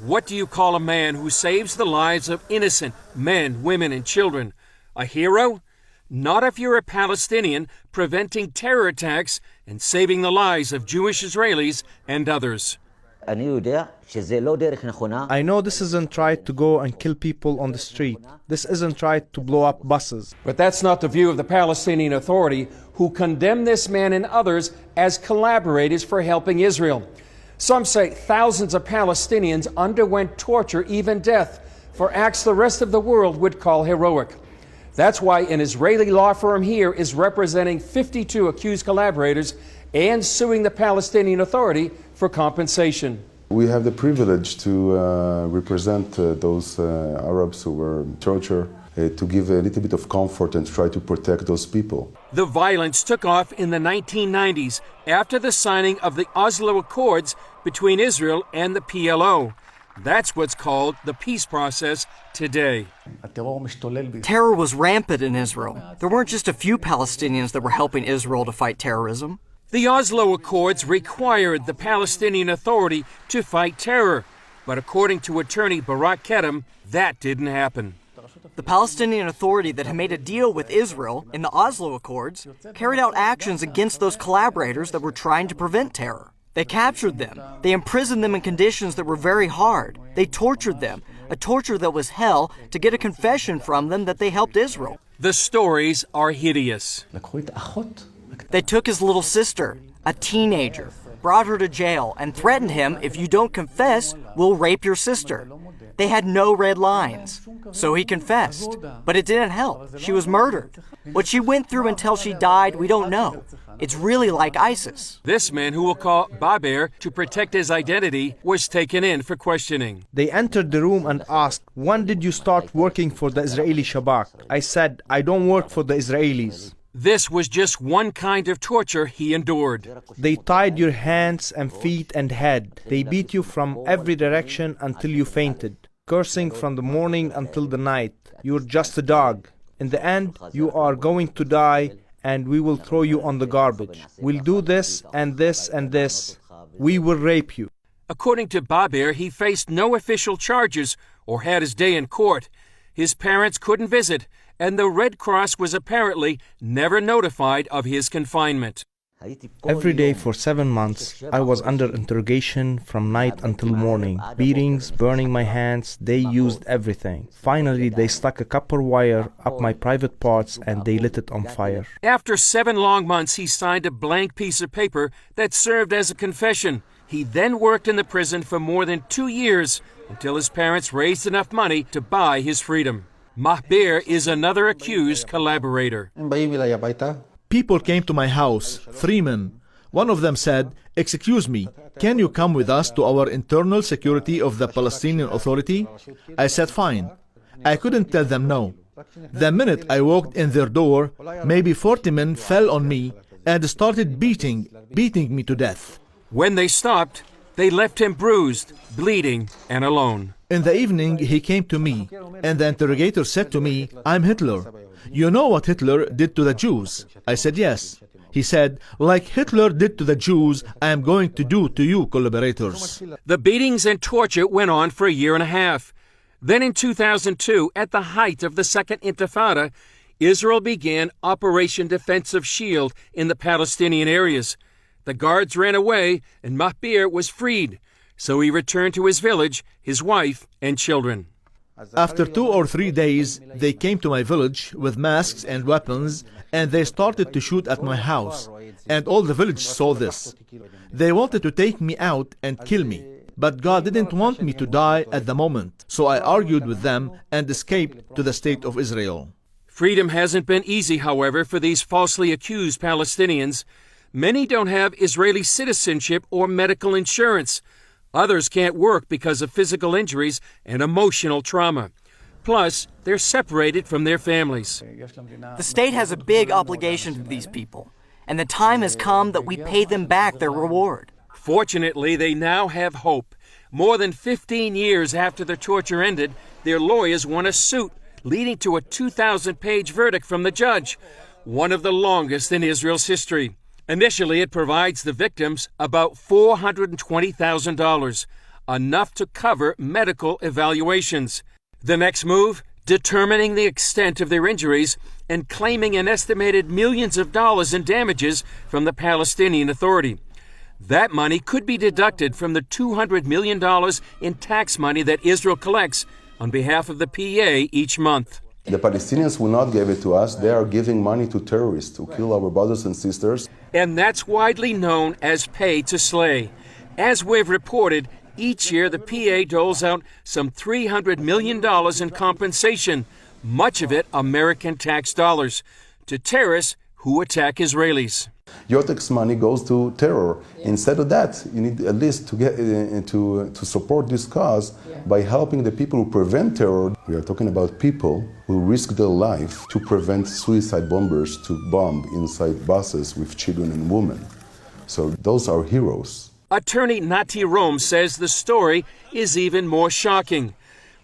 What do you call a man who saves the lives of innocent men, women, and children? A hero? Not if you're a Palestinian preventing terror attacks and saving the lives of Jewish Israelis and others. I know this isn't right to go and kill people on the street. This isn't right to blow up buses. But that's not the view of the Palestinian Authority, who condemn this man and others as collaborators for helping Israel. Some say thousands of Palestinians underwent torture, even death, for acts the rest of the world would call heroic. That's why an Israeli law firm here is representing 52 accused collaborators and suing the Palestinian Authority for compensation. We have the privilege to represent those Arabs who were tortured, to give a little bit of comfort and try to protect those people. The violence took off in the 1990s after the signing of the Oslo Accords between Israel and the PLO. That's what's called the peace process today. Terror was rampant in Israel. There weren't just a few Palestinians that were helping Israel to fight terrorism. The Oslo Accords required the Palestinian Authority to fight terror, but according to attorney Bark Kדם, that didn't happen. The Palestinian Authority that had made a deal with Israel in the Oslo Accords carried out actions against those collaborators that were trying to prevent terror. They captured them. They imprisoned them in conditions that were very hard. They tortured them, a torture that was hell, to get a confession from them that they helped Israel. The stories are hideous. They took his little sister, a teenager, brought her to jail, and threatened him, if you don't confess, we'll rape your sister. They had no red lines. So he confessed. But it didn't help. She was murdered. What she went through until she died, we don't know. It's really like ISIS. This man, who will call Baber to protect his identity, was taken in for questioning. They entered the room and asked, "When did you start working for the Israeli Shabak?" I said, "I don't work for the Israelis." This was just one kind of torture he endured. They tied your hands and feet and head. They beat you from every direction until you fainted, cursing from the morning until the night. You're just a dog. In the end, you are going to die, and we will throw you on the garbage. We'll do this and this and this. We will rape you. According to Baber, he faced no official charges or had his day in court. His parents couldn't visit, and the Red Cross was apparently never notified of his confinement. Every day for 7 months, I was under interrogation from night until morning. Beatings, burning my hands, they used everything. Finally, they stuck a copper wire up my private parts and they lit it on fire. After 7 long months, he signed a blank piece of paper that served as a confession. He then worked in the prison for more than 2 years until his parents raised enough money to buy his freedom. Mahber is another accused collaborator. People came to my house, 3 men. One of them said, "Excuse me, can you come with us to our internal security of the Palestinian Authority?" I said, "Fine." I couldn't tell them no. The minute I walked in their door, maybe 40 men fell on me and started beating me to death. When they stopped, they left him bruised, bleeding, and alone. In the evening, he came to me, and the interrogator said to me, "I'm Hitler. You know what Hitler did to the Jews?" I said, "Yes." He said, "Like Hitler did to the Jews, I am going to do to you, collaborators." The beatings and torture went on for a year and a half. Then in 2002, at the height of the Second Intifada, Israel began Operation Defensive Shield in the Palestinian areas. The guards ran away, and Mahber was freed. So he returned to his village, his wife, and children. After 2 or 3 days, they came to my village with masks and weapons, and they started to shoot at my house. And all the village saw this. They wanted to take me out and kill me. But God didn't want me to die at the moment. So I argued with them and escaped to the state of Israel. Freedom hasn't been easy, however, for these falsely accused Palestinians. Many don't have Israeli citizenship or medical insurance. Others can't work because of physical injuries and emotional trauma. Plus, they're separated from their families. The state has a big obligation to these people, and the time has come that we pay them back their reward. Fortunately, they now have hope. More than 15 years after the torture ended, their lawyers won a suit, leading to a 2,000-page verdict from the judge, one of the longest in Israel's history. Initially, it provides the victims about $420,000. enough to cover medical evaluations. The next move, determining the extent of their injuries and claiming an estimated millions of dollars in damages from the Palestinian Authority. That money could be deducted from the $200 million in tax money that Israel collects on behalf of the PA each month. The Palestinians will not give it to us. They are giving money to terrorists to kill our brothers and sisters. And that's widely known as pay to slay. As we've reported, each year the PA doles out some $300 million in compensation, much of it American tax dollars, to terrorists who attack Israelis. Your tax money goes to terror. Instead of that, you need at least to get to support this cause by helping the people who prevent terror. We are talking about people who risk their life to prevent suicide bombers to bomb inside buses with children and women. So those are heroes. Attorney Nati Rome says the story is even more shocking.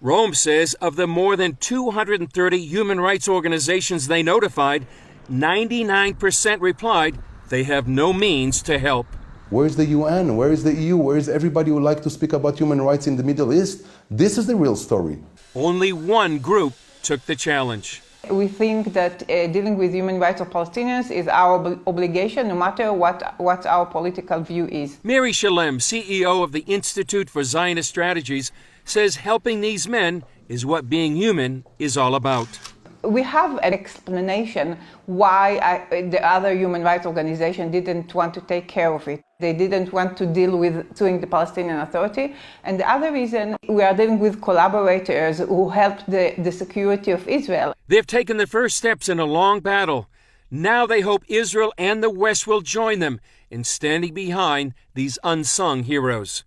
Rome says of the more than 230 human rights organizations they notified, 99% replied they have no means to help. Where is the UN? Where is the EU? Where is everybody who would like to speak about human rights in the Middle East? This is the real story. Only one group took the challenge. We think that dealing with human rights of Palestinians is our obligation, no matter what our political view is. Mary Shalem, CEO of the Institute for Zionist Strategies, says helping these men is what being human is all about. We have an explanation why the other human rights organization didn't want to take care of it. They didn't want to deal with suing the Palestinian Authority. And the other reason, we are dealing with collaborators who helped the security of Israel. They've taken the first steps in a long battle. Now they hope Israel and the West will join them in standing behind these unsung heroes.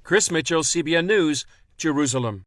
Chris Mitchell, CBN News, Jerusalem.